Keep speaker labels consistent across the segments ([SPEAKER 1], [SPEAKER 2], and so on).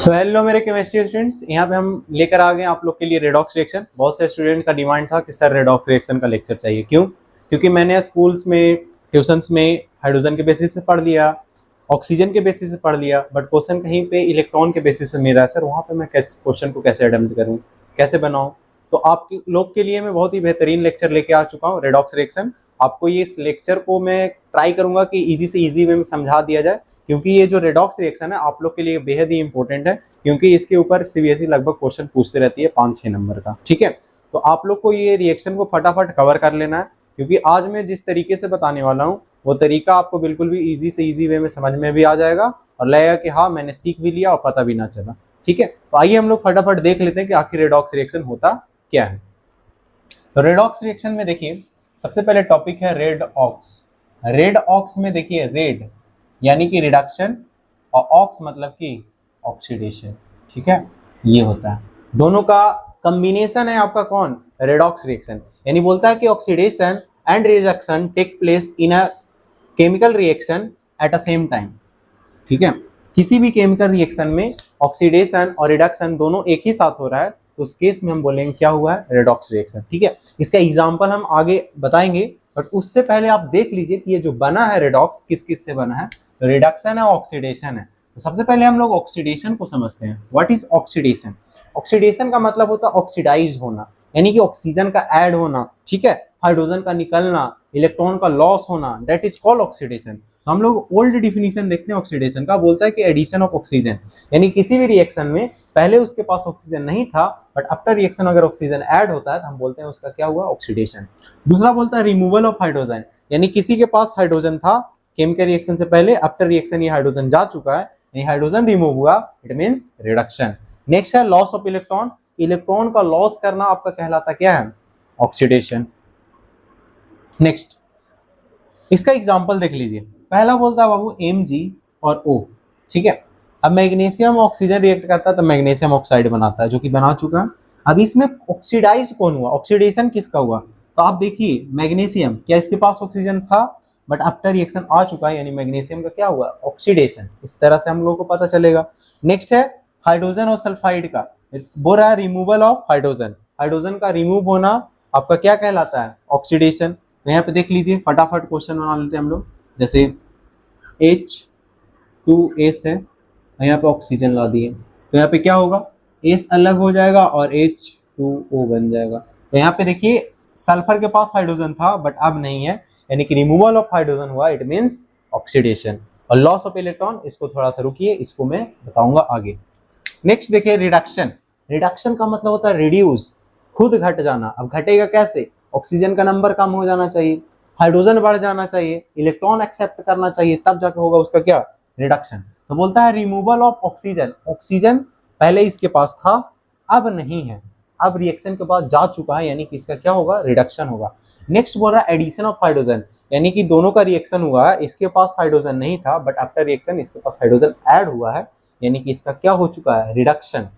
[SPEAKER 1] तो हेलो मेरे chemistry students, यहाँ पे हम लेकर आ गए आप लोग के लिए रेडॉक्स रिएक्शन। बहुत से स्टूडेंट का डिमांड था कि सर रेडॉक्स रिएक्शन का लेक्चर चाहिए। क्यों? क्योंकि मैंने स्कूल्स में ट्यूशंस में हाइड्रोजन के बेसिस पे पढ़ लिया, ऑक्सीजन के बेसिस पे पढ़ लिया, बट क्वेश्चन कहीं पे इलेक्ट्रॉन के बेसिस पे मिल रहा है। सर वहाँ पे मैं कैसे क्वेश्चन को कैसे अटेम्प्ट करूँ, कैसे बनाऊँ? तो आप लोग के लिए मैं बहुत ही बेहतरीन लेक्चर लेके आ चुका हूँ, रेडॉक्स रिएक्शन। आपको ये इस लेक्चर को मैं ट्राई करूंगा कि इजी से इजी वे में समझा दिया जाए, क्योंकि ये जो रेडॉक्स रिएक्शन है आप लोग के लिए बेहद ही इंपॉर्टेंट है, क्योंकि इसके ऊपर सीबीएसई लगभग क्वेश्चन पूछते रहती है 5-6 नंबर का। ठीक है, तो आप लोग को ये रिएक्शन को फटाफट कवर कर लेना है, क्योंकि आज मैं जिस तरीके से बताने वाला हूँ वो तरीका आपको बिल्कुल भी इजी से इजी वे में समझ में भी आ जाएगा और लगेगा कि हाँ मैंने सीख भी लिया और पता भी ना चला। ठीक है, तो आइए हम लोग फटाफट देख लेते हैं कि आखिर रेडॉक्स रिएक्शन होता क्या है। तो रेडॉक्स रिएक्शन में देखिए, सबसे पहले टॉपिक है रेड ऑक्स। रेड ऑक्स में देखिए, रेड यानी कि रिडक्शन और ऑक्स मतलब कि ऑक्सीडेशन। ठीक है, ये होता है, दोनों का कॉम्बिनेशन है आपका कौन? Redox reaction. यानी बोलता है कि oxidation and reduction take place in a chemical reaction at a same time. ठीक है, किसी भी केमिकल रिएक्शन में ऑक्सीडेशन और रिडक्शन दोनों एक ही साथ हो रहा है, तो उस केस में हम बोलेंगे क्या हुआ है? Redox reaction. ठीक है, इसका एग्जांपल हम आगे बताएंगे, बट उससे पहले आप देख लीजिए कि ये जो बना है रेडॉक्स किस किस से बना है। तो रिडक्शन है, ऑक्सीडेशन है। तो सबसे पहले हम लोग ऑक्सीडेशन को समझते हैं। What is oxidation? ऑक्सीडेशन का मतलब होता है ऑक्सीडाइज होना, यानी कि ऑक्सीजन का ऐड होना, ठीक है, हाइड्रोजन का निकलना, इलेक्ट्रॉन का लॉस होना, दैट इज कॉल्ड ऑक्सीडेशन। तो हम लोग ओल्ड डिफिनीशन देखते हैं ऑक्सीडेशन का, बोलता है कि एडिशन ऑफ ऑक्सीजन, यानी किसी भी रिएक्शन में पहले उसके पास ऑक्सीजन नहीं था, बट आफ्टर रिएक्शन अगर ऑक्सीजन ऐड होता है तो हम बोलते हैं उसका क्या हुआ? ऑक्सीडेशन। दूसरा बोलता है रिमूवल ऑफ हाइड्रोजन, यानी किसी के पास हाइड्रोजन था केमिकल रिएक्शन से पहले, आफ्टर रिएक्शन ये हाइड्रोजन जा चुका है, यानी हाइड्रोजन रिमूव हुआ, इट मींस रिडक्शन। नेक्स्ट है लॉस ऑफ इलेक्ट्रॉन। इलेक्ट्रॉन का लॉस करना आपका कहलाता क्या है? ऑक्सीडेशन। नेक्स्ट, इसका एग्जांपल देख लीजिए। पहला बोलता है बाबू Mg और O। ठीक है, अब मैग्नीशियम ऑक्सीजन रिएक्ट करता है तो मैग्नीशियम ऑक्साइड बनाता है, जो कि बना चुका है। अब इसमें ऑक्सीडाइज कौन हुआ? ऑक्सीडेशन किसका हुआ? तो आप देखिए, मैग्नीशियम, क्या इसके पास ऑक्सीजन था? बट आफ्टर रिएक्शन आ चुका है, यानी मैग्नीशियम का क्या हुआ? ऑक्सीडेशन। इस तरह से हम लोगों को पता चलेगा। नेक्स्ट है हाइड्रोजन और सल्फाइड का, बोल रहा है रिमूवल ऑफ हाइड्रोजन। हाइड्रोजन का रिमूव होना आपका क्या कहलाता है? ऑक्सीडेशन। तो यहाँ पे देख लीजिए, फटाफट क्वेश्चन बना लेते हैं हम लोग। जैसे H2S है, यहाँ पे ऑक्सीजन ला दिए, तो यहाँ पे क्या होगा? S अलग हो जाएगा और H2O बन जाएगा। तो यहाँ पे देखिए, सल्फर के पास हाइड्रोजन था बट अब नहीं है, यानी कि रिमूवल ऑफ हाइड्रोजन हुआ, इट मींस ऑक्सीडेशन। और लॉस ऑफ इलेक्ट्रॉन, इसको थोड़ा सा रुकिए, इसको मैं बताऊंगा आगे। नेक्स्ट देखिए, रिडक्शन। रिडक्शन का मतलब होता है रिड्यूस, खुद घट जाना। अब घटेगा कैसे? ऑक्सीजन का नंबर कम हो जाना चाहिए, हाइड्रोजन बढ़ जाना चाहिए, इलेक्ट्रॉन एक्सेप्ट करना चाहिए, तब जाके होगा उसका क्या? रिडक्शन। तो बोलता है रिमूवल ऑफ ऑक्सीजन। ऑक्सीजन पहले इसके पास था, अब नहीं है, अब रिएक्शन के बाद जा चुका है, यानी कि इसका क्या होगा? रिडक्शन होगा। नेक्स्ट बोल रहा है एडिशन ऑफ हाइड्रोजन, यानी कि दोनों का रिएक्शन हुआ है, इसके पास हाइड्रोजन नहीं था बट आफ्टर रिएक्शन इसके पास हाइड्रोजन ऐड हुआ है, यानी कि इसका क्या हो चुका है? रिडक्शन।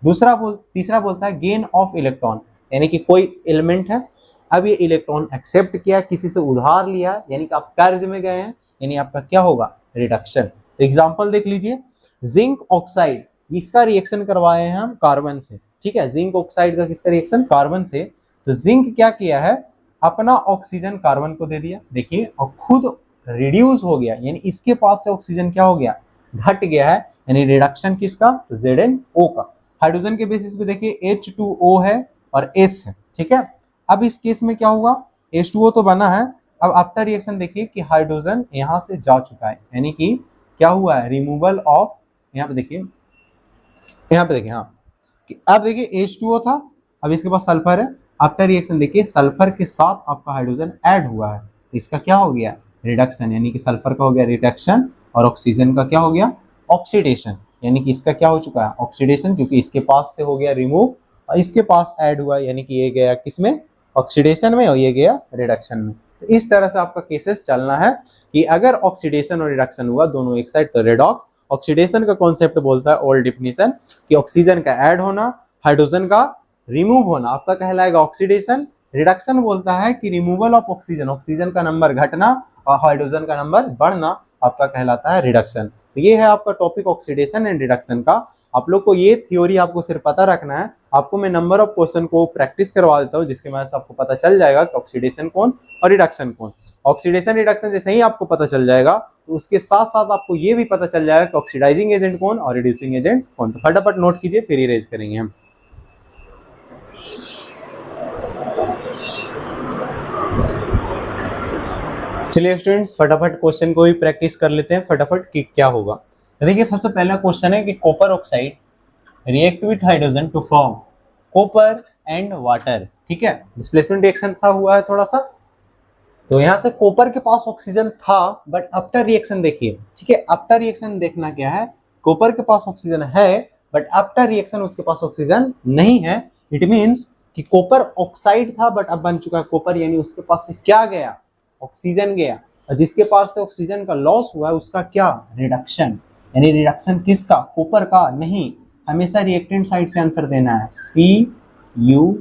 [SPEAKER 1] तीसरा बोलता है गेन ऑफ इलेक्ट्रॉन, यानी कि कोई एलिमेंट है, अब ये इलेक्ट्रॉन एक्सेप्ट किया, किसी से उधार लिया, यानी कि आप कर्ज में गए हैं, यानी आपका क्या होगा? रिडक्शन। तो एग्जांपल देख लीजिए, जिंक ऑक्साइड, इसका रिएक्शन करवाए हैं हम कार्बन से। ठीक है, जिंक ऑक्साइड का किसका रिएक्शन? कार्बन से। तो जिंक क्या किया है? अपना ऑक्सीजन कार्बन को दे दिया, देखिए, और खुद रिड्यूस हो गया, यानी इसके पास से ऑक्सीजन क्या हो गया? घट गया है, यानी रिडक्शन किसका? ZnO का। हाइड्रोजन के बेसिस पे देखिए H2O है और S है। ठीक है, अब इस केस में क्या होगा? H2O तो बना है, अब आफ्टर रिएक्शन देखिए कि हाइड्रोजन यहां से जा चुका है, यानी कि क्या हुआ है? रिमूवल ऑफ, यहाँ पे देखिए, हाँ, कि अब देखिए H2O था, अब इसके पास सल्फर है, आफ्टर रिएक्शन देखिए सल्फर के साथ आपका हाइड्रोजन ऐड हुआ है, तो इसका क्या हो गया? रिडक्शन, यानी कि सल्फर का हो गया रिडक्शन और ऑक्सीजन का क्या हो गया? ऑक्सीडेशन, यानी कि इसका क्या हो चुका है? ऑक्सीडेशन, क्योंकि इसके पास से हो गया रिमूव और इसके पास ऐड हुआ, यानी कि ये गया किसमें? ऑक्सीडेशन में, और ये गया रिडक्शन में। तो इस तरह से आपका केसेस चलना है कि अगर ऑक्सीडेशन और रिडक्शन हुआ दोनों एक साइड तो रेडॉक्स। ऑक्सीडेशन का कॉन्सेप्ट बोलता है ओल्ड डिफिनीशन कि ऑक्सीजन का ऐड होना, हाइड्रोजन का रिमूव होना, आपका कहलाएगा ऑक्सीडेशन। रिडक्शन बोलता है कि रिमूवल ऑफ ऑक्सीजन, ऑक्सीजन का नंबर घटना और हाइड्रोजन का नंबर बढ़ना, आपका कहलाता है रिडक्शन। तो ये है आपका टॉपिक ऑक्सीडेशन एंड रिडक्शन का। आप लोग को ये थ्योरी आपको सिर्फ पता रखना है। आपको मैं नंबर ऑफ क्वेश्चन को प्रैक्टिस करवा देता हूँ, जिसके वजह से आपको पता चल जाएगा कि ऑक्सीडेशन कौन और रिडक्शन कौन। ऑक्सीडेशन रिडक्शन जैसे ही आपको पता चल जाएगा तो उसके साथ साथ आपको ये भी पता चल जाएगा कि ऑक्सीडाइजिंग एजेंट कौन और रिड्यूसिंग एजेंट कौन। तो फटाफट नोट कीजिए, फिर इरेज करेंगे हम। चलिए स्टूडेंट्स, फटाफट क्वेश्चन को भी प्रैक्टिस कर लेते हैं फटाफट कि क्या होगा। तो देखिए सबसे पहला क्वेश्चन है कि copper oxide react with hydrogen to form copper and water. ठीक है, डिस्प्लेसमेंट रिएक्शन था हुआ है थोड़ा सा। तो यहाँ से कॉपर के पास ऑक्सीजन था, बट आफ्टर रिएक्शन देखिए। ठीक है, आफ्टर रिएक्शन देखना क्या है, कॉपर के पास ऑक्सीजन है बट आफ्टर रिएक्शन उसके पास ऑक्सीजन नहीं है। इट मीन्स कि कॉपर ऑक्साइड था बट अब बन चुका है कॉपर, यानी उसके पास से क्या गया, ऑक्सीजन गया। और जिसके पास से ऑक्सीजन का लॉस हुआ है उसका क्या, रिडक्शन। यानी रिडक्शन किसका, कॉपर का नहीं, हमेशा रिएक्टेंट साइड से आंसर देना है, CuO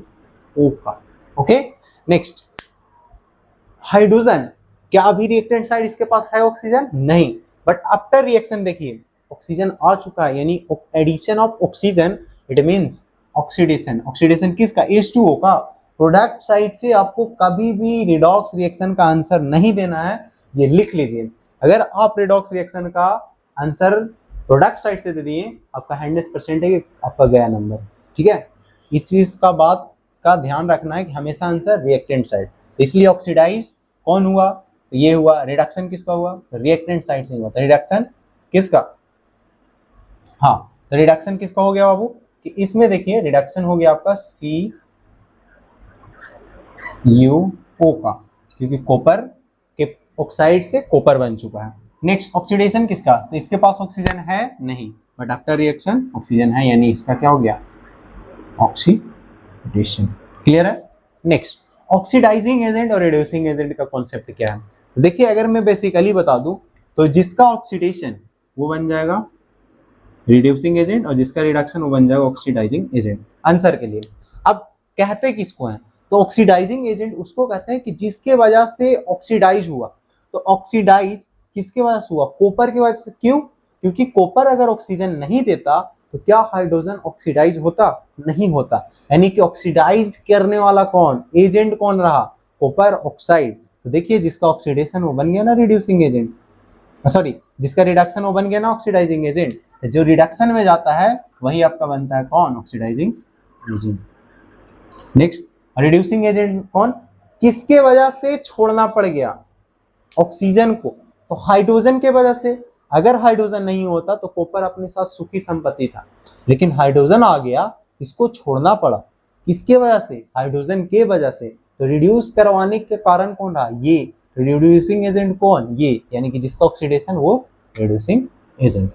[SPEAKER 1] का। ओके, नेक्स्ट हाइड्रोजन, क्या अभी रिएक्टेंट साइड इसके पास है ऑक्सीजन, नहीं, बट आफ्टर रिएक्शन देखिए ऑक्सीजन आ चुका है, यानी addition of oxygen, it means oxidation. Oxidation किसका, H2O का। प्रोडक्ट साइड से आपको कभी भी रिडॉक्स रिएक्शन का आंसर नहीं देना है, ये लिख लीजिए। अगर आप रिडॉक्स रिएक्शन का आंसर प्रोडक्ट साइड से दे दिए, आपका 100% है कि आपका गया नंबर। ठीक है, इस चीज का बात का ध्यान रखना है कि हमेशा आंसर रिएक्टेंट साइड। इसलिए ऑक्सीडाइज कौन हुआ, तो ये हुआ। रिडक्शन किसका हुआ, तो रिएक्टेंट साइड से हुआ। तो रिडक्शन किसका, हाँ, तो रिडक्शन किसका हो गया बाबू, कि इसमें देखिए रिडक्शन हो गया आपका CuO का, क्योंकि कॉपर के ऑक्साइड से कॉपर बन चुका है। नेक्स्ट ऑक्सीडेशन किसका, तो इसके पास ऑक्सीजन है नहीं, बट आफ्टर रिएक्शन ऑक्सीजन है, यानी इसका क्या हो गया, ऑक्सीडेशन। क्लियर है। नेक्स्ट ऑक्सीडाइजिंग एजेंट और रिड्यूसिंग एजेंट का कॉन्सेप्ट क्या है। देखिए अगर मैं बेसिकली बता दूं तो जिसका ऑक्सीडेशन वो बन जाएगा रिड्यूसिंग एजेंट और जिसका रिडक्शन वो बन जाएगा ऑक्सीडाइजिंग एजेंट। आंसर के लिए अब कहते किसको हैं, तो ऑक्सीडाइजिंग एजेंट उसको कहते हैं कि जिसके वजह से ऑक्सीडाइज हुआ। तो ऑक्सीडाइज किसके वजह से हुआ, कॉपर की वजह से। क्यों, क्योंकि कॉपर अगर ऑक्सीजन नहीं देता तो क्या हाइड्रोजन ऑक्सीडाइज होता, नहीं होता। यानी कि ऑक्सीडाइज करने वाला कौन, एजेंट कौन रहा, कॉपर ऑक्साइड। तो देखिए जिसका ऑक्सीडेशन वो बन गया ना रिड्यूसिंग एजेंट, सॉरी जिसका रिडक्शन वो बन गया ना ऑक्सीडाइजिंग एजेंट। जो रिडक्शन में जाता है वही आपका बनता है कौन, oxidising agent. Next reducing agent कौन, किसके वजह से छोड़ना पड़ गया ऑक्सीजन को, तो हाइड्रोजन के वजह से। अगर हाइड्रोजन नहीं होता तो कॉपर अपने साथ सुखी संपत्ति था, लेकिन हाइड्रोजन आ गया, इसको छोड़ना पड़ा। किसके वजह से, हाइड्रोजन के वजह से। तो रिड्यूस करवाने के कारण कौन रहा, ये रिड्यूसिंग एजेंट कौन, ये, यानी कि जिसका ऑक्सीडेशन वो रिड्यूसिंग एजेंट।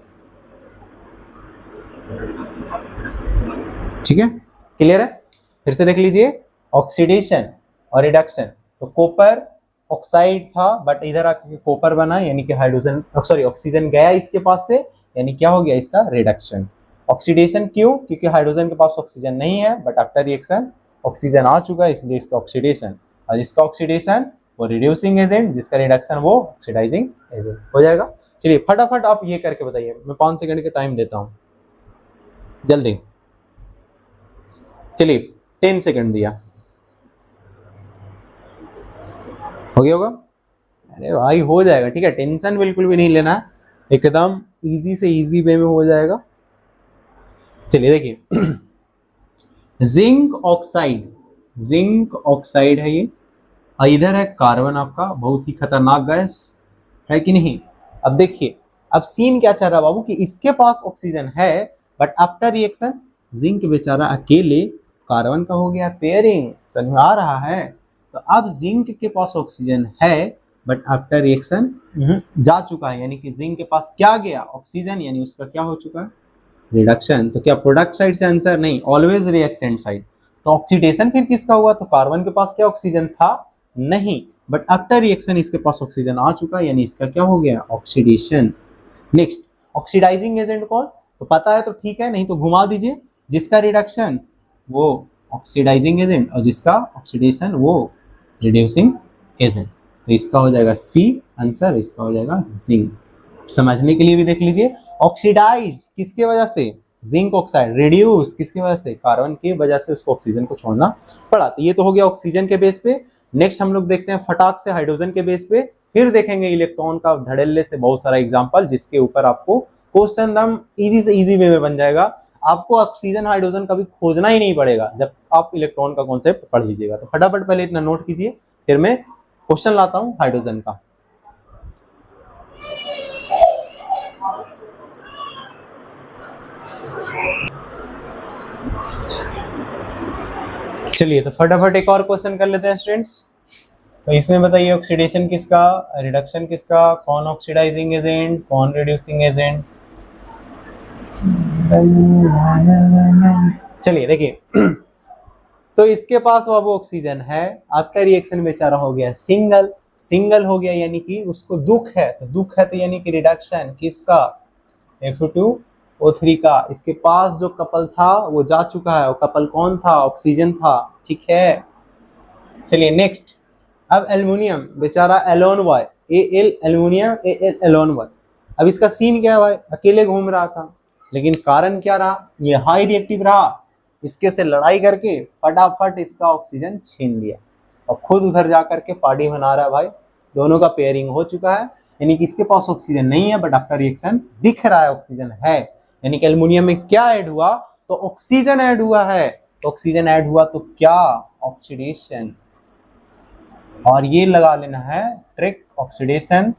[SPEAKER 1] ठीक है, क्लियर है। फिर से देख लीजिए ऑक्सीडेशन और रिडक्शन। तो कॉपर ऑक्साइड था बट इधर आके कॉपर बना, यानी कि हाइड्रोजन सॉरी ऑक्सीजन गया इसके पास से, यानी क्या हो गया इसका रिडक्शन। ऑक्सीडेशन क्यों, क्योंकि हाइड्रोजन के पास ऑक्सीजन नहीं है बट आफ्टर रिएक्शन ऑक्सीजन आ चुका है, इसलिए इसका ऑक्सीडेशन। और जिसका ऑक्सीडेशन वो रिड्यूसिंग एजेंट, जिसका रिडक्शन वो ऑक्सीडाइजिंग एजेंट हो जाएगा। चलिए फटाफट आप ये करके बताइए, मैं 5 सेकंड का टाइम देता हूं, जल्दी। चलिए 10 सेकंड दिया, हो गया होगा। अरे भाई हो जाएगा, ठीक है, टेंशन बिल्कुल भी नहीं लेना है, एकदम इजी से इजी वे में हो जाएगा। चलिए देखिए जिंक ऑक्साइड, जिंक ऑक्साइड है ये, और इधर है कार्बन आपका, बहुत ही खतरनाक गैस है कि नहीं। अब देखिए अब सीन क्या चल रहा है बाबू, कि इसके पास ऑक्सीजन है बट आफ्टर रिएक्शन जिंक बेचारा अकेले कार्बन का हो गया पेयरिंग, समझ में आ रहा है। तो अब जिंक के पास ऑक्सीजन है बट आफ्टर रिएक्शन जा चुका है, यानी कि जिंक के पास क्या गया, ऑक्सीजन, यानी उसका क्या हो चुका है, रिडक्शन। तो क्या प्रोडक्ट साइड से आंसर, नहीं, ऑलवेज रिएक्टेंट साइड। तो ऑक्सीडेशन फिर किसका हुआ, तो कार्बन के पास क्या ऑक्सीजन था, नहीं, बट आफ्टर रिएक्शन इसके पास ऑक्सीजन आ चुका है, यानी इसका क्या हो गया, ऑक्सीडेशन। नेक्स्ट ऑक्सीडाइजिंग एजेंट कौन, तो पता है तो ठीक है, नहीं तो घुमा दीजिए। जिसका रिडक्शन वो ऑक्सीडाइजिंग एजेंट और जिसका ऑक्सीडेशन वो रिड्यूसिंग एजेंट। तो इसका हो जाएगा सी आंसर, इसका हो जाएगा जिंक। समझने के लिए भी देख लीजिए ऑक्सीडाइज्ड किसके वजह से, जिंक ऑक्साइड रिड्यूस किसकी वजह से, कार्बन की वजह से उसको ऑक्सीजन को छोड़ना पड़ा। तो ये तो हो गया ऑक्सीजन के बेस पे। नेक्स्ट हम लोग देखते हैं फटाक से हाइड्रोजन के बेस पे, फिर देखेंगे इलेक्ट्रॉन का धड़ल्ले से बहुत सारा एग्जांपल, जिसके ऊपर आपको क्वेश्चन दम इजी से इजी वे में बन जाएगा। आपको ऑक्सीजन हाइड्रोजन कभी खोजना ही नहीं पड़ेगा जब आप इलेक्ट्रॉन का कॉन्सेप्ट पढ़ लीजिएगा। तो फटाफट पहले इतना नोट कीजिए, फिर मैं क्वेश्चन लाता हूं हाइड्रोजन का। चलिए तो फटाफट एक और क्वेश्चन कर लेते हैं स्टूडेंट्स। तो इसमें बताइए ऑक्सीडेशन किसका, रिडक्शन किसका, कौन ऑक्सीडाइजिंग एजेंट, कौन रिड्यूसिंग एजेंट। चलिए देखिए तो इसके पास बाबू ऑक्सीजन है, आपका रिएक्शन बेचारा हो गया सिंगल, सिंगल हो गया यानी कि उसको दुख है, तो दुख है तो यानी कि रिडक्शन किसका, F2O3 का। इसके पास जो कपल था वो जा चुका है, वो कपल कौन था, ऑक्सीजन था, ठीक है। चलिए नेक्स्ट, अब एल्युमिनियम बेचारा alone boy, Al aluminium Al alone boy. अब इसका सीन क्या है भाई, अकेले घूम रहा था, लेकिन कारण क्या रहा, ये हाई रिएक्टिव रहा, इसके से लड़ाई करके फटाफट इसका ऑक्सीजन छीन लिया और खुद उधर जाकर के पार्टी बना रहा है भाई। दोनों का पेयरिंग हो चुका है, यानी कि इसके पास ऑक्सीजन नहीं है बट आपका रिएक्शन दिख रहा है ऑक्सीजन है, यानी कि एल्युमिनियम में क्या ऐड हुआ, तो ऑक्सीजन ऐड हुआ है। ऑक्सीजन ऐड हुआ तो क्या, ऑक्सीडेशन। और ये लगा लेना है trick, oxidation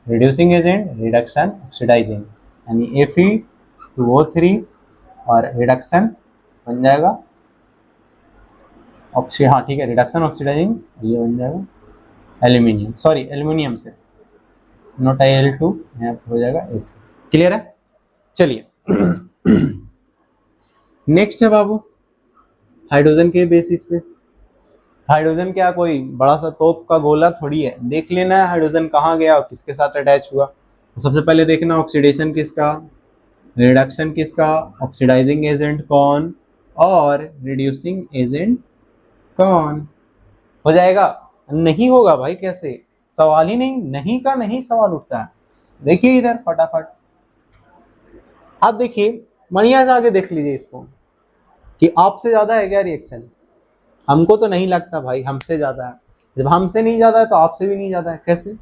[SPEAKER 1] reducing agent, reduction oxidising, यानी Fe2O3 और रिडक्शन बन जाएगा हाँ ठीक है, रिडक्शन ऑक्सीडाइजिंग ये बन जाएगा एल्यूमिनियम, सॉरी एल्युमिनियम से नोट Al2 यहाँ पे हो जाएगा F। क्लियर है। चलिए नेक्स्ट है बाबू हाइड्रोजन के बेसिस पे। हाइड्रोजन क्या कोई बड़ा सा तोप का गोला थोड़ी है, देख लेना है हाइड्रोजन कहाँ गया और किसके साथ अटैच हुआ। तो सबसे पहले देखना ऑक्सीडेशन किसका, रिडक्शन किसका, ऑक्सीडाइजिंग एजेंट कौन और रिड्यूसिंग एजेंट कौन। हो जाएगा, नहीं होगा भाई, कैसे, सवाल ही नहीं, नहीं का नहीं सवाल उठता है। देखिए इधर फटाफट, आप देखिए बढ़िया से आगे देख लीजिए इसको कि आपसे ज्यादा है क्या रिएक्शन, हमको तो नहीं लगता भाई हमसे ज्यादा है। जब हमसे नहीं ज्यादा है तो आपसे भी नहीं ज्यादा है, कैसे,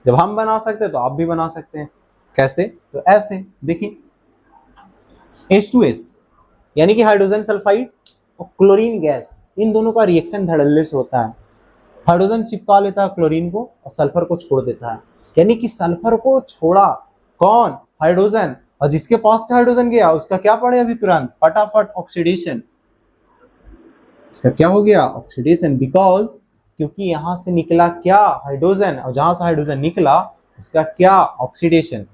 [SPEAKER 1] जब हम बना सकते हैं तो आप भी बना सकते हैं, कैसे, तो ऐसे देखिए H2S यानी कि हाइड्रोजन सल्फाइड और क्लोरीन गैस, इन दोनों का रिएक्शन धड़ल्ले से होता है। हाइड्रोजन चिपका लेता है क्लोरीन को और सल्फर को छोड़ देता है, यानी कि सल्फर को छोड़ा कौन, हाइड्रोजन, और जिसके पास से हाइड्रोजन गया उसका क्या पड़े अभी तुरंत फटाफट ऑक्सीडेशन। इसका क्या हो गया, ऑक्सीडेशन, बिकॉज क्योंकि यहां से निकला क्या, हाइड्रोजन, और जहां से हाइड्रोजन निकला उसका क्या, ऑक्सीडेशन।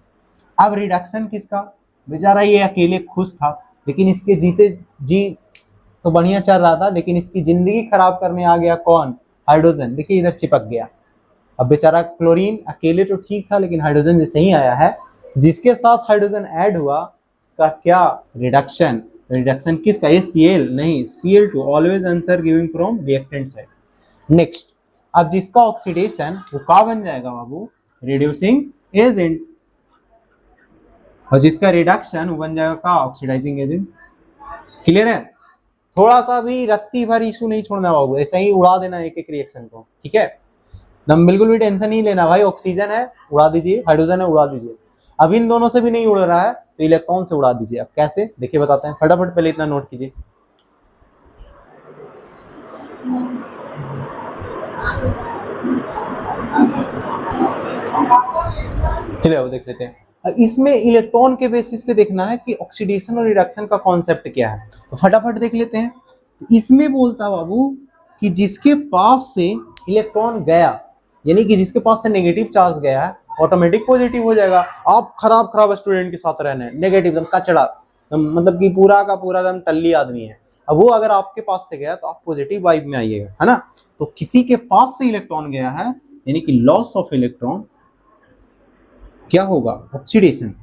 [SPEAKER 1] अब रिडक्शन किसका, बेचारा ये अकेले खुश था, लेकिन इसके जीते जी तो बढ़िया चल रहा था, लेकिन इसकी जिंदगी खराब करने आ गया कौन, हाइड्रोजन। देखिए इधर चिपक गया। अब बेचारा क्लोरीन अकेले तो ठीक था, लेकिन हाइड्रोजन जैसे ही आया है, जिसके साथ हाइड्रोजन ऐड हुआ उसका क्या, रिडक्शन। रिडक्शन किसका, ये Cl नहीं, Cl2, always answer giving from reactant side. Next, अब जिसका ऑक्सीडेशन वो क्या बन जाएगा बाबू, रिड्यूसिंग एजेंट, और जिसका रिडक्शन वो बन जाएगा का, ऑक्सीडाइजिंग एजेंट। क्लियर है। थोड़ा सा भी रत्ती भर इशू नहीं छोड़ना बाबू, ऐसा ही उड़ा देना एक एक रिएक्शन को, ठीक है, दम बिल्कुल भी टेंशन नहीं लेना भाई। ऑक्सीजन है उड़ा दीजिए, हाइड्रोजन है उड़ा दीजिए। अब इन दोनों से भी नहीं उड़ रहा है तो इलेक्ट्रॉन से उड़ा दीजिए। अब कैसे देखिए बताते हैं, फटाफट पहले इतना नोट कीजिए। चलिए अब देख लेते हैं, इसमें इलेक्ट्रॉन के बेसिस पे देखना है कि ऑक्सीडेशन और रिडक्शन का कॉन्सेप्ट क्या है, तो फटाफट देख लेते हैं। इसमें बोलता बाबू कि जिसके पास से इलेक्ट्रॉन गया, यानी कि जिसके पास से नेगेटिव चार्ज गया है, ऑटोमेटिक पॉजिटिव हो जाएगा। आप खराब खराब स्टूडेंट के साथ रहने, नेगेटिव दम कचड़ा, मतलब कि पूरा का पूरा दम टल्ली आदमी है, अब वो अगर आपके पास से गया तो आप पॉजिटिव वाइब में आइएगा, है ना। तो किसी के पास से इलेक्ट्रॉन गया है, यानी कि लॉस ऑफ इलेक्ट्रॉन, क्या होगा, ऑक्सीडेशन।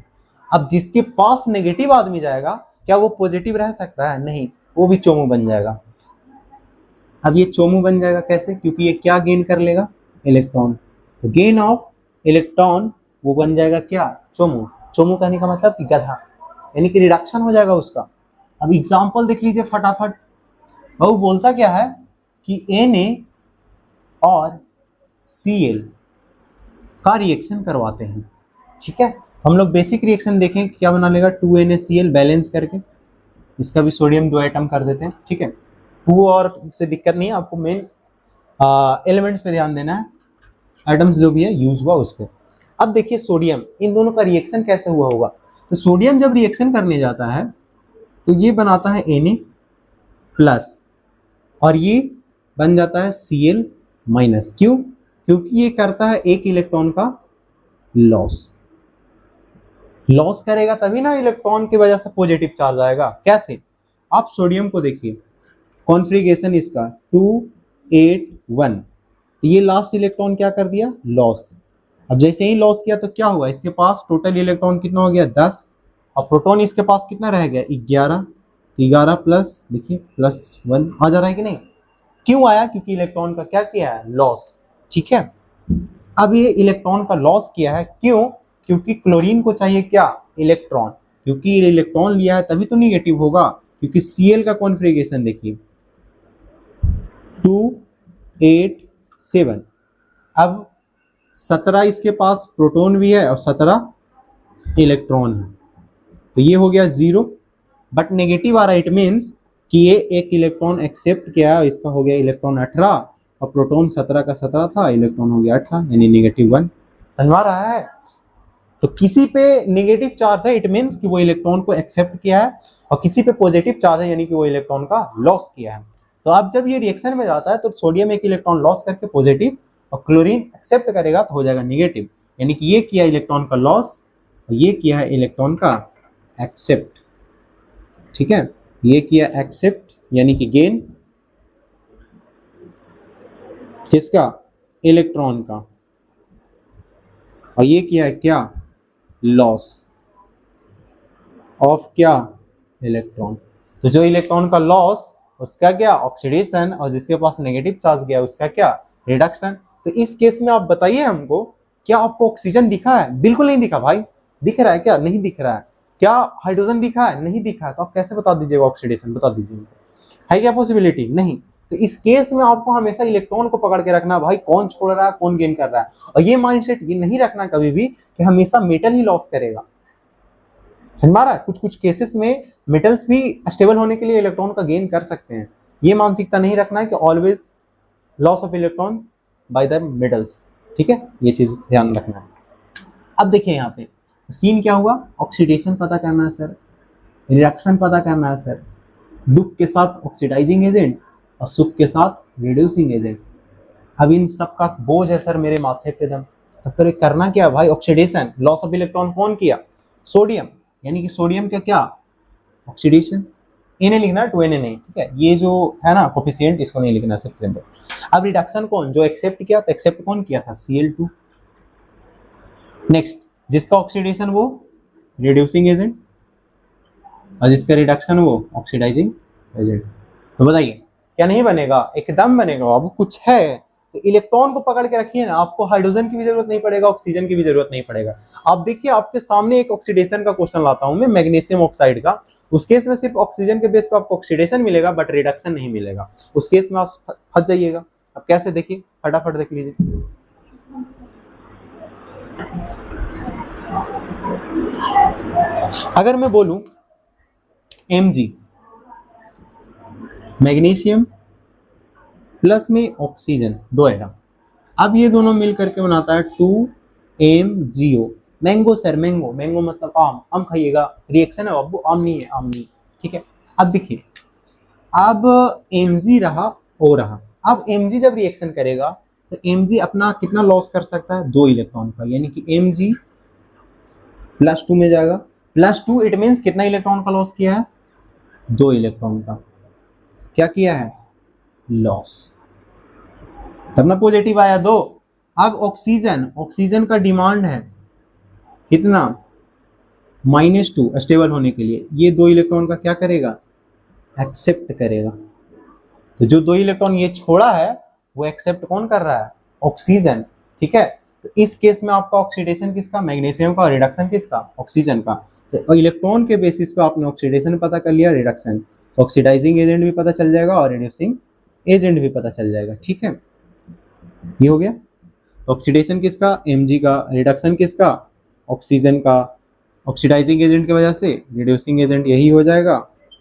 [SPEAKER 1] अब जिसके पास नेगेटिव आदमी जाएगा, क्या वो पॉजिटिव रह सकता है, नहीं, वो भी चोमू बन जाएगा। अब ये चोमू बन जाएगा कैसे, क्योंकि ये क्या गेन कर लेगा, इलेक्ट्रॉन, तो गेन ऑफ इलेक्ट्रॉन वो बन जाएगा क्या, चोमू। चोमू कहने का मतलब कि गधा, यानी कि रिडक्शन हो जाएगा उसका। अब एग्जांपल देख लीजिए फटाफट। वो बोलता क्या है कि Na और Cl का रिएक्शन करवाते हैं, ठीक है। हम लोग बेसिक रिएक्शन देखें क्या बना लेगा, 2NaCl बैलेंस करके, इसका भी सोडियम 2 एटम कर देते हैं, ठीक है। 2 और से दिक्कत नहीं है, आपको मेन एलिमेंट्स पे ध्यान देना है, एटम्स जो भी है यूज हुआ उस पर। अब देखिए सोडियम, इन दोनों का रिएक्शन कैसे हुआ होगा। तो सोडियम जब रिएक्शन करने जाता है तो ये बनाता है Na प्लस और ये बन जाता है Cl माइनस। क्यों? क्योंकि ये करता है एक इलेक्ट्रॉन का लॉस करेगा, तभी ना इलेक्ट्रॉन की वजह से पॉजिटिव चार्ज आएगा। कैसे? आप सोडियम को देखिए, कॉन्फ़िगरेशन इसका 281, ये लास्ट इलेक्ट्रॉन क्या कर दिया, लॉस। अब जैसे ही लॉस किया तो क्या हुआ, इसके पास टोटल इलेक्ट्रॉन कितना हो गया 10, और प्रोटॉन इसके पास कितना रह गया 11। 11 प्लस देखिए +1 आ जा रहा है कि नहीं। क्यों आया? क्योंकि इलेक्ट्रॉन का क्या किया है, लॉस, ठीक है। अब ये इलेक्ट्रॉन का लॉस किया है, क्यों? क्योंकि क्लोरीन को चाहिए क्या, इलेक्ट्रॉन, क्योंकि इलेक्ट्रॉन लिया है तभी तो निगेटिव होगा। क्योंकि Cl का कॉन्फ़िगरेशन देखिए 287, अब 17 इसके पास प्रोटॉन भी है और 17 इलेक्ट्रॉन है, तो ये हो गया 0, बट नेगेटिव आ रहा है। इट मीन्स कि ये एक इलेक्ट्रॉन एक्सेप्ट किया, इसका हो गया इलेक्ट्रॉन 18 और प्रोटॉन 17 का 17 था, इलेक्ट्रॉन हो गया 18 यानी -1। समझ रहा है? तो किसी पे नेगेटिव चार्ज है, इट मीन्स कि वो इलेक्ट्रॉन को एक्सेप्ट किया है, और किसी पे पॉजिटिव चार्ज है यानी कि वो इलेक्ट्रॉन का लॉस किया है। तो अब जब ये रिएक्शन में जाता है तो सोडियम एक इलेक्ट्रॉन लॉस करके पॉजिटिव, और क्लोरीन एक्सेप्ट करेगा तो हो जाएगा नेगेटिव, यानी कि ये किया इलेक्ट्रॉन का लॉस और ये किया है इलेक्ट्रॉन का एक्सेप्ट, ठीक है। ये किया एक्सेप्ट यानी कि गेन किसका, इलेक्ट्रॉन का, और ये किया है क्या, लॉस ऑफ क्या, इलेक्ट्रॉन। तो जो इलेक्ट्रॉन का लॉस उसका क्या, ऑक्सीडेशन, और जिसके पास नेगेटिव चार्ज गया उसका क्या, रिडक्शन। तो इस केस में आप बताइए हमको, क्या आपको ऑक्सीजन दिखा है? बिल्कुल नहीं दिखा भाई। दिख रहा है क्या, नहीं दिख रहा है। क्या हाइड्रोजन दिखा है? नहीं दिखा है। तो आप कैसे बता दीजिएगा ऑक्सीडेशन, बता दीजिए, है क्या पॉसिबिलिटी? नहीं। तो इस केस में आपको हमेशा इलेक्ट्रॉन को पकड़ के रखना, भाई कौन छोड़ रहा है कौन गेन कर रहा है, और ये माइंडसेट ये नहीं रखना कभी भी कि हमेशा मेटल ही लॉस करेगा। समझ रहा है? कुछ कुछ केसेस में मेटल्स भी स्टेबल होने के लिए इलेक्ट्रॉन का गेन कर सकते हैं। ये मानसिकता नहीं रखना है कि always loss of electron by the metals, ठीक है, ये चीज ध्यान रखना है। अब देखिए यहाँ पे सीन क्या हुआ, ऑक्सीडेशन पता करना है सर, रिडक्शन पता करना है सर, दुख के साथ ऑक्सीडाइजिंग एजेंट और सुख के साथ रिड्यूसिंग एजेंट। अब इन सब का बोझ है सर मेरे माथे पे दम, तो फिर करना क्या भाई, ऑक्सीडेशन, लॉस ऑफ इलेक्ट्रॉन कौन किया, सोडियम, यानी कि सोडियम का क्या, ऑक्सीडेशन। इन्हें लिखना 2Na नहीं, ठीक है, ये जो है ना कोफिशिएंट, इसको नहीं लिखना सिर्फ सिंपल। अब रिडक्शन कौन, जो एक्सेप्ट किया, तो एक्सेप्ट कौन किया था, Cl2। नेक्स्ट, जिसका ऑक्सीडेशन वो रिड्यूसिंग एजेंट, और जिसका रिडक्शन वो ऑक्सीडाइजिंग एजेंट। तो बताइए क्या नहीं बनेगा, एकदम बनेगा। अब कुछ है तो इलेक्ट्रॉन को पकड़ के रखिए ना, आपको हाइड्रोजन की भी जरूरत नहीं पड़ेगा, ऑक्सीजन की भी जरूरत नहीं पड़ेगा। आप देखिए आपके सामने एक ऑक्सीडेशन का क्वेश्चन लाता हूं मैं, मैग्नीशियम ऑक्साइड का। उस केस में सिर्फ ऑक्सीजन के बेस पर आपको ऑक्सीडेशन मिलेगा बट रिडक्शन नहीं मिलेगा। उस केस में आप फंस जाइएगा। अब कैसे, देखिए फटाफट देख लीजिए। अगर मैं बोलूं Mg, मैग्नीशियम प्लस में ऑक्सीजन, 2 एटम, अब ये दोनों मिल करके बनाता है 2MgO। Mango sir, mango, mango मतलब आम, आम खाइएगा, रिएक्शन है बाबू, आम नहीं है, आम नहीं, ठीक है। अब देखिए, अब Mg रहा, O रहा। अब Mg जब रिएक्शन करेगा तो Mg अपना कितना लॉस कर सकता है, 2 इलेक्ट्रॉन का, यानी कि Mg +2 में जाएगा। +2 इट मीन्स कितना इलेक्ट्रॉन का लॉस किया है, 2 इलेक्ट्रॉन का क्या किया है, लॉस, तब ना पॉजिटिव आया 2। अब ऑक्सीजन, ऑक्सीजन का डिमांड है कितना, -2 स्टेबल होने के लिए, ये 2 इलेक्ट्रॉन का क्या करेगा, एक्सेप्ट करेगा। तो जो 2 इलेक्ट्रॉन ये छोड़ा है वो एक्सेप्ट कौन कर रहा है, ऑक्सीजन, ठीक है। तो इस केस में आपका ऑक्सीडेशन किसका, मैग्नीशियम का, और रिडक्शन किसका, ऑक्सीजन का। तो इलेक्ट्रॉन के बेसिस पे आपने ऑक्सीडेशन पता कर लिया, रिडक्शन, ऑक्सीडाइजिंग एजेंट भी पता चल जाएगा और रिड्यूसिंग एजेंट भी पता चल जाएगा। ठीक है, ये हो गया ऑक्सीडेशन किसका, Mg का, रिडक्शन किसका, ऑक्सीजन का, ऑक्सीडाइजिंग एजेंट की वजह से रिड्यूसिंग एजेंट यही हो जाएगा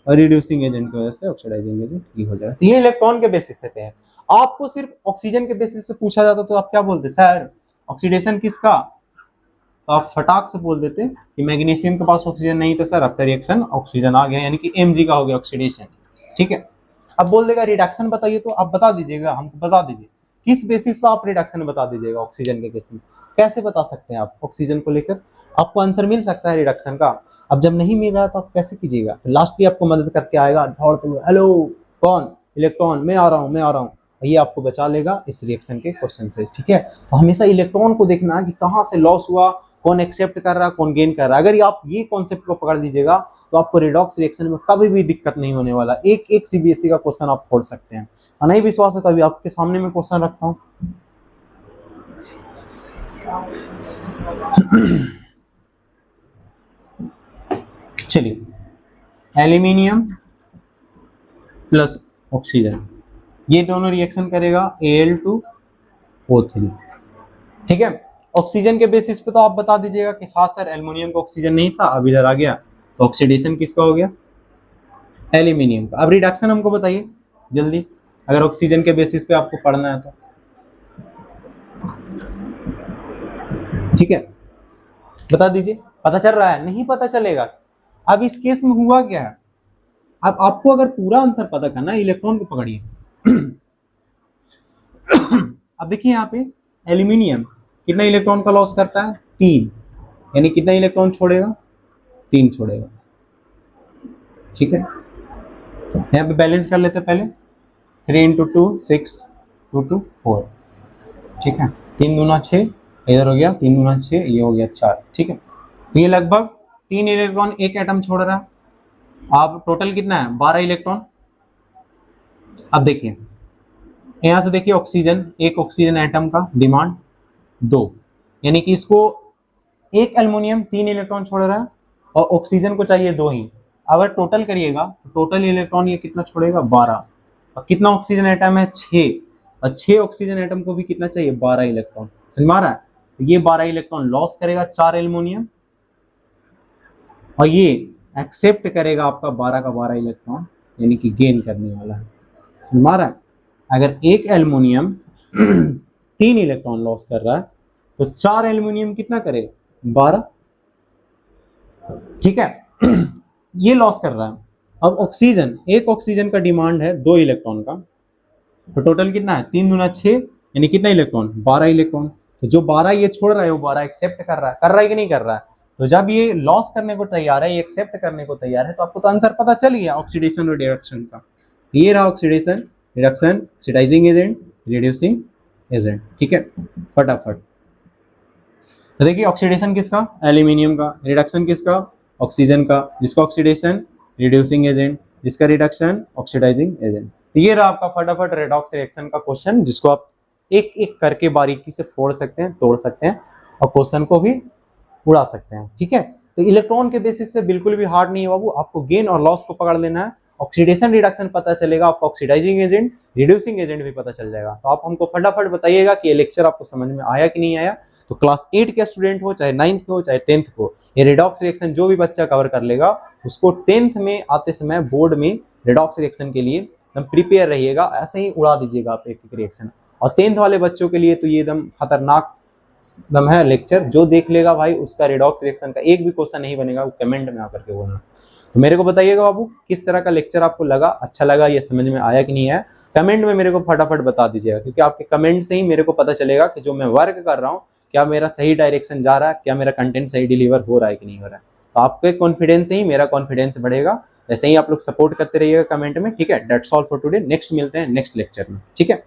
[SPEAKER 1] और रिड्यूसिंग एजेंट की वजह से ऑक्सीडाइजिंग एजेंट ये हो जाएगा। तो ये इलेक्ट्रॉन के बेसिस पे है। आपको सिर्फ ऑक्सीजन के बेसिस से पूछा जाता तो आप क्या बोलते, सर ऑक्सीडेशन किसका, तो आप फटाक से बोल देते कि मैग्नीशियम के पास ऑक्सीजन नहीं था सर, आफ्टर रिएक्शन ऑक्सीजन आ गया, यानी कि Mg का हो गया ऑक्सीडेशन। ठीक है, अब बोल देगा रिडक्शन बताइए, तो आप बता दीजिएगा, हमको बता दीजिए किस बेसिस पर आप रिडक्शन बता दीजिएगा ऑक्सीजन के केस में, कैसे बता सकते हैं आप ऑक्सीजन को लेकर, आपको आंसर मिल सकता है रिडक्शन का। अब जब नहीं मिल रहा तो आप कैसे कीजिएगा, तो लास्टली आपको मदद करके आएगा दौड़ते हुए, हेलो कौन, इलेक्ट्रॉन, मैं आ रहा हूँ मैं आ रहा हूँ, ये आपको बचा लेगा इस रिएक्शन के क्वेश्चन से। ठीक है, तो हमेशा इलेक्ट्रॉन को देखना है कि कहाँ से लॉस हुआ, कौन एक्सेप्ट कर रहा है, कौन गेन कर रहा है। अगर आप ये कॉन्सेप्ट को पकड़ दीजिएगा तो आपको रिडॉक्स रिएक्शन में कभी भी दिक्कत नहीं होने वाला। एक एक सीबीएसई का क्वेश्चन आप छोड़ सकते हैं। नहीं विश्वास है तो अभी आपके सामने में क्वेश्चन रखता हूं। चलिए, एल्यूमिनियम प्लस ऑक्सीजन, ये दोनों रिएक्शन करेगा Al2O3। ठीक है, ऑक्सीजन के बेसिस पे तो आप बता दीजिएगा कि हाँ सर एल्युमिनियम का ऑक्सीजन नहीं था, अब इधर आ गया, तो ऑक्सीडेशन किसका हो गया, एल्यूमिनियम का। अब रिडक्शन हमको बताइए जल्दी, अगर ऑक्सीजन के बेसिस पे आपको पढ़ना है तो। ठीक है, बता दीजिए, पता चल रहा है, नहीं पता चलेगा। अब इस केस में हुआ क्या है, अब आपको अगर पूरा आंसर पता करना है, इलेक्ट्रॉन को पकड़िए। अब देखिए यहाँ पे एल्यूमिनियम कितना इलेक्ट्रॉन का लॉस करता है, 3, यानी कितना इलेक्ट्रॉन छोड़ेगा, 3 छोड़ेगा। ठीक है, यहाँ पे बैलेंस कर लेते हैं पहले, 3 × 2 6, 2 2 4। ठीक है, 3 दूना 6, इधर हो गया 3 दूना 6, ये हो गया 4। ठीक है, तो ये लगभग 3 इलेक्ट्रॉन एक एटम छोड़ रहा है। अब टोटल कितना है, 12 इलेक्ट्रॉन। अब देखिए यहां से देखिए ऑक्सीजन, एक ऑक्सीजन एटम का डिमांड 2, यानी कि इसको एक एल्युमिनियम 3 इलेक्ट्रॉन छोड़ रहा है और ऑक्सीजन को चाहिए 2 ही। अगर टोटल करिएगा तो टोटल इलेक्ट्रॉन ये कितना छोड़ेगा, 12। और कितना ऑक्सीजन एटम है, 6, और 6 ऑक्सीजन एटम को भी कितना चाहिए, 12 इलेक्ट्रॉन। समझ में आ रहा है, तो ये 12 इलेक्ट्रॉन लॉस करेगा 4 एल्युमिनियम, और ये एक्सेप्ट करेगा आपका 12 का 12 इलेक्ट्रॉन, यानी कि गेन करने वाला है। समझ में आ रहा है, अगर एक एल्युमिनियम 3 इलेक्ट्रॉन लॉस कर रहा है तो 4 एल्युमिनियम कितना करेगा, 12। ठीक है, ये लॉस कर रहा है। अब ऑक्सीजन, एक ऑक्सीजन का डिमांड है 2 इलेक्ट्रॉन का, तो टोटल कितना है, 3 दूना 6, यानी कितना इलेक्ट्रॉन, 12 इलेक्ट्रॉन। तो जो 12 ये छोड़ रहा है वो 12 एक्सेप्ट कर रहा है कि नहीं कर रहा है। तो जब ये लॉस करने को तैयार है, ये एक्सेप्ट करने को तैयार है, तो आपको तो आंसर पता चल गया ऑक्सीडेशन और रिडक्शन का। ये रहा oxidation, reduction, oxidising agent, reducing agent. ठीक है, फटाफट तो देखिए ऑक्सीडेशन किसका, एल्यूमिनियम का, रिडक्शन किसका, ऑक्सीजन का, जिसका ऑक्सीडेशन रिड्यूसिंग एजेंट, जिसका रिडक्शन ऑक्सीडाइजिंग एजेंट। तो ये रहा आपका फटाफट रेडॉक्स रिएक्शन का क्वेश्चन, जिसको आप एक एक करके बारीकी से फोड़ सकते हैं, तोड़ सकते हैं और क्वेश्चन को भी उड़ा सकते हैं। ठीक है, तो इलेक्ट्रॉन के बेसिस पे बिल्कुल भी हार्ड नहीं है बाबू, आपको गेन और लॉस को पकड़ लेना है। ऑक्सीडेशन रिडक्शन पता चलेगा, आपको ऑक्सीडाइजिंग एजेंट, रिड्यूसिंग एजेंट भी पता चल जाएगा। तो आप हमको फटाफट बताइएगा कि ये लेक्चर आपको समझ में आया कि नहीं आया। तो क्लास 8 के स्टूडेंट हो, चाहे 9th के हो, चाहे 10th को, ये रिडॉक्स रिएक्शन जो भी बच्चा कवर कर लेगा, उसको 10th में आते समय बोर्ड में रिडॉक्स रिएक्शन के लिए एकदम प्रिपेयर रहिएगा, ऐसे ही उड़ा दीजिएगा आप एक एक रिएक्शन। और 10th वाले बच्चों के लिए तो ये एकदम खतरनाक दम है लेक्चर, जो देख लेगा भाई उसका रिडॉक्स रिएक्शन का एक भी क्वेश्चन नहीं बनेगा, वो कमेंट में आकर के बोलना। तो मेरे को बताइएगा बाबू किस तरह का लेक्चर आपको लगा, अच्छा लगा, ये समझ में आया कि नहीं आया, कमेंट में मेरे को फटाफट बता दीजिएगा, क्योंकि आपके कमेंट से ही मेरे को पता चलेगा कि जो मैं वर्क कर रहा हूँ क्या मेरा सही डायरेक्शन जा रहा है, क्या मेरा कंटेंट सही डिलीवर हो रहा है कि नहीं हो रहा है। तो आपके कॉन्फिडेंस से ही मेरा कॉन्फिडेंस बढ़ेगा। ऐसे ही आप लोग सपोर्ट करते रहिएगा कमेंट में। ठीक है, that's all for today, next मिलते हैं नेक्स्ट लेक्चर में। ठीक है।